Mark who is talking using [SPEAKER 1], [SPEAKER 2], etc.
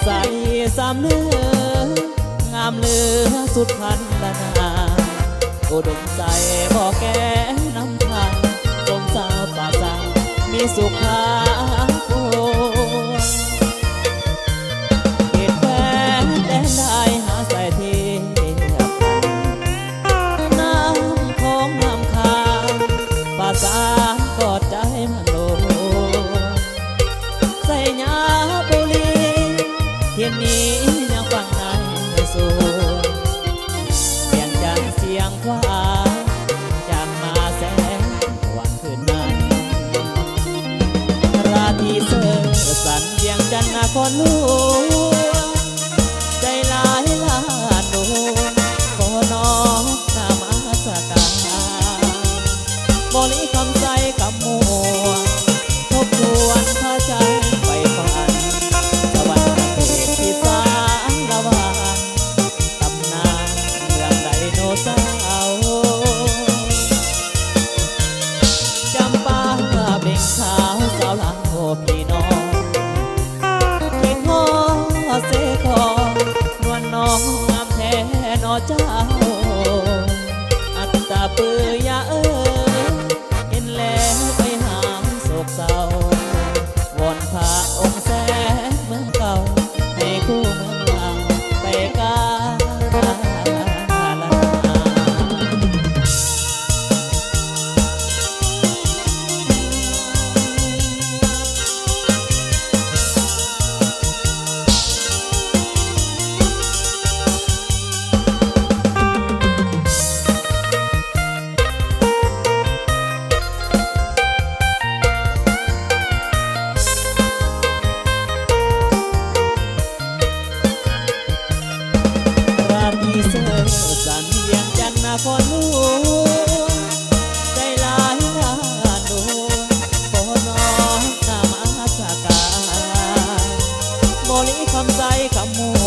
[SPEAKER 1] สาลีสามเนื้องามเหลือสุดพันละนาอุดมใจบ่แก่น้ำทางสมสาวป่าสังมีสุขาโอเขตแคว้นแดนได้หาใส่เทียบน้ำของน้ำคาป่าสังกอดใจมันโลใส่ยาบุรีเทียนนี้ยังฟังในสูเสียงจันเสียงควายจากมาแสงวันคืนนั้นราตรีเสือสันเวียงจันทร์นครหลวงใจลายลาดดวงขอน้องหน้ามาสการบริคำใจกับมัวทบทวนพระใจไปฝันสวรรค์เทพที่สางละวานตำนานเรื่องไดโนเสาร์จำปาเบ่งขาวสาวหลังโอพี่น้องคิดฮอเสคอนวลน้องงามแท้นอเจ้าอัตตาเปื่อยาเห็นแล้วไปหามโศกเศร้าวอนพระองค์แสนเมืองเก่าให้คู่เมืองลาวไปกาลราตรีเสือสันเวียงจันทร์นครหลวงใจลายลาดวงขอน้องหน้ามาสการบริคำใจคำมัว